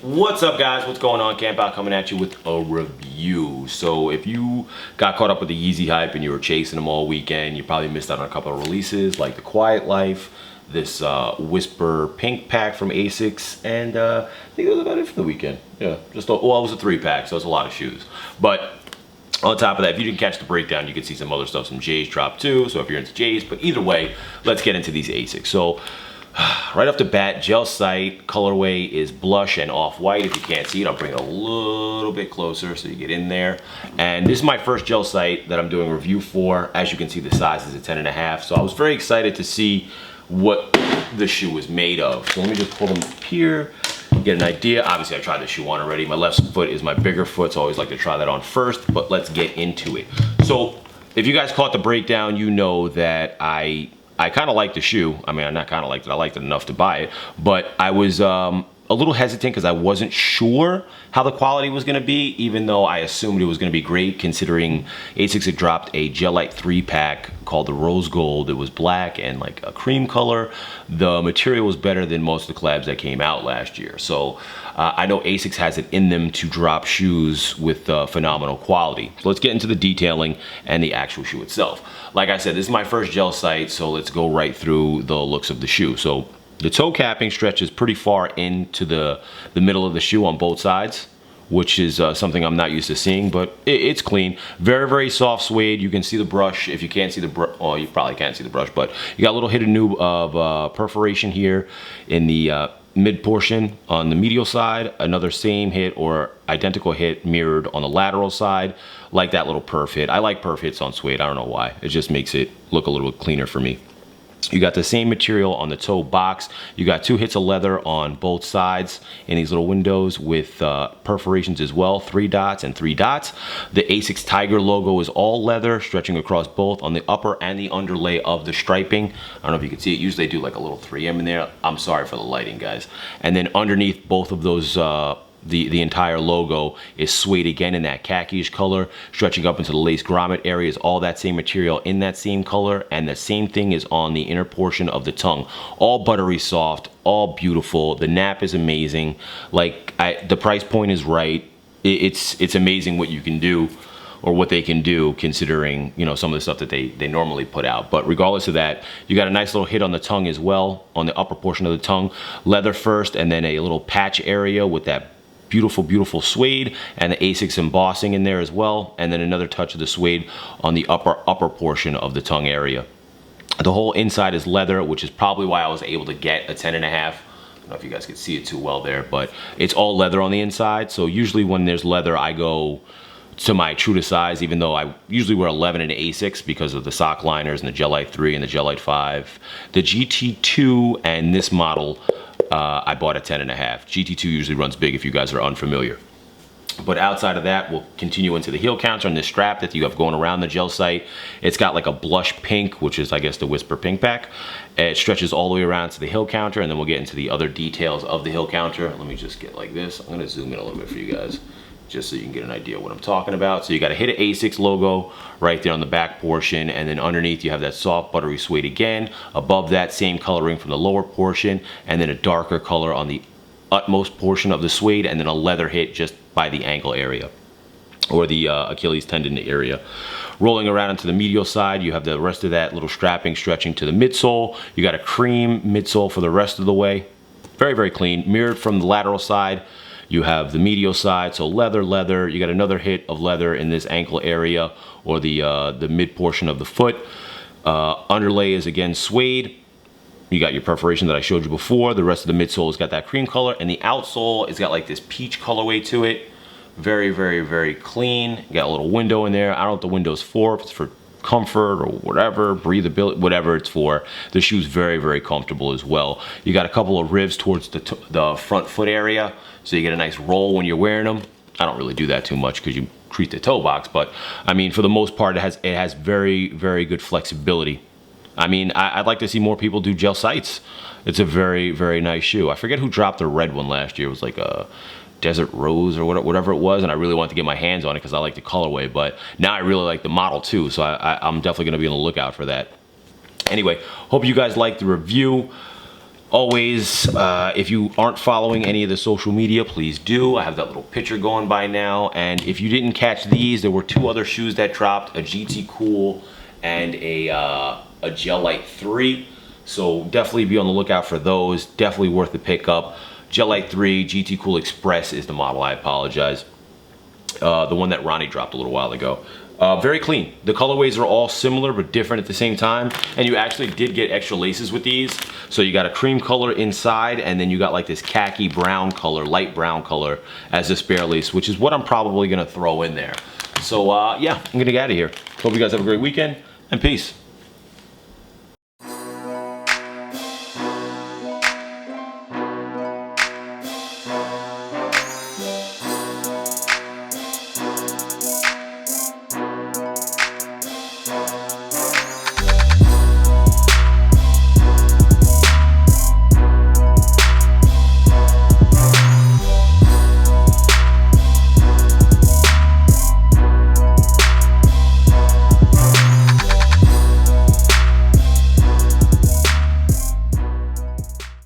What's up, guys? What's going on? Camp Out coming at you with a review. So if you got caught up with the Yeezy hype and you were chasing them all weekend, you probably missed out on a couple of releases like the Quiet Life, this Whisper Pink pack from Asics, and I think that was about it for the weekend. Yeah, just well, it was a 3-pack, so it's a lot of shoes. But on top of that, if you didn't catch the breakdown, you can see some other stuff. Some J's dropped too, so if you're into J's. But either way, let's get into these Asics. So right off the bat, gel sight colorway is blush and off-white. If you can't see it, I'll bring it a little bit closer so you get in there. And this is my first gel sight that I'm doing a review for. As you can see, the size is a 10.5. So I was very excited to see what the shoe was made of. So let me just pull them up here, get an idea. Obviously, I tried the shoe on already. My left foot is my bigger foot, so I always like to try that on first, but let's get into it. So if you guys caught the breakdown, you know that I kind of like the shoe. I mean, I not kind of liked it. I liked it enough to buy it. But I was a little hesitant because I wasn't sure how the quality was going to be, even though I assumed it was going to be great, considering Asics had dropped a Gel-Lite 3-pack called the Rose Gold. It was black and like a cream color. The material was better than most of the collabs that came out last year. So I know Asics has it in them to drop shoes with phenomenal quality. So let's get into the detailing and the actual shoe itself. Like I said, this is my first gel sight, so let's go right through the looks of the shoe. So the toe capping stretches pretty far into the middle of the shoe on both sides, which is something I'm not used to seeing, but it's clean. Very, very soft suede. You can see the brush. If you can't see the brush, oh, you probably can't see the brush, but you got a little hidden noob of perforation here in the mid portion on the medial side. Another same hit or identical hit mirrored on the lateral side, like that little perf hit. I like perf hits on suede. I don't know why. It just makes it look a little bit cleaner for me. You got the same material on the toe box. You got 2 hits of leather on both sides in these little windows with perforations as well, 3 dots and 3 dots. The Asics Tiger logo is all leather, stretching across both on the upper and the underlay of the striping. I don't know if you can see it. Usually they do like a little 3M in there. I'm sorry for the lighting, guys. And then underneath both of those, the entire logo is suede again in that khaki-ish color, stretching up into the lace grommet areas, all that same material in that same color, and the same thing is on the inner portion of the tongue. All buttery soft, all beautiful. The nap is amazing. Like, the price point is right. It's amazing what you can do, or what they can do, considering, you know, some of the stuff that they normally put out. But regardless of that, you got a nice little hit on the tongue as well, on the upper portion of the tongue. Leather first, and then a little patch area with that beautiful, beautiful suede, and the Asics embossing in there as well, and then another touch of the suede on the upper portion of the tongue area. The whole inside is leather, which is probably why I was able to get a 10.5. I don't know if you guys can see it too well there, but it's all leather on the inside. So usually when there's leather, I go to my true to size, even though I usually wear 11 in Asics because of the sock liners and the Gel-Lite 3 and the Gel-Lite 5. The GT2 and this model, I bought a 10.5. GT2 usually runs big if you guys are unfamiliar. But outside of that, we'll continue into the heel counter on this strap that you have going around the gel sight. It's got like a blush pink, which is, I guess, the Whisper Pink pack. It stretches all the way around to the heel counter, and then we'll get into the other details of the heel counter. Let me just get like this. I'm going to zoom in a little bit for you guys, just so you can get an idea of what I'm talking about. So you got a hit of Asics logo right there on the back portion, and then underneath you have that soft buttery suede again. Above that, same coloring from the lower portion, and then a darker color on the utmost portion of the suede, and then a leather hit just by the ankle area, or the Achilles tendon area. Rolling around into the medial side, you have the rest of that little strapping stretching to the midsole. You got a cream midsole for the rest of the way. Very, very clean. Mirrored from the lateral side, you have the medial side, so leather, leather. You got another hit of leather in this ankle area, or the mid portion of the foot. Underlay is again suede. You got your perforation that I showed you before. The rest of the midsole has got that cream color, and the outsole has got like this peach colorway to it. Very, very, very clean. You got a little window in there. I don't know what the window's for, if it's for comfort or whatever, breathability, whatever it's for. The shoe's very, very comfortable as well. You got a couple of ribs towards the front foot area, so you get a nice roll when you're wearing them. I don't really do that too much because you crease the toe box, but I mean, for the most part, it has very, very good flexibility. I mean, I'd like to see more people do gel sights. It's a very, very nice shoe. I forget who dropped the red one last year. It was like a Desert Rose or whatever it was, and I really wanted to get my hands on it because I like the colorway, but now I really like the model too, so I'm definitely going to be on the lookout for that. Anyway, hope you guys liked the review. Always, if you aren't following any of the social media, please do. I have that little picture going by now. And if you didn't catch these, there were 2 other shoes that dropped, a GT Cool and a Gel Light 3. So definitely be on the lookout for those. Definitely worth the pickup. Gel Light 3, GT Cool Express is the model, I apologize. The one that Ronnie dropped a little while ago. Very clean. The colorways are all similar but different at the same time. And you actually did get extra laces with these. So you got a cream color inside, and then you got like this khaki brown color, light brown color as a spare lace, which is what I'm probably gonna throw in there. So yeah, I'm gonna get out of here. Hope you guys have a great weekend, and peace.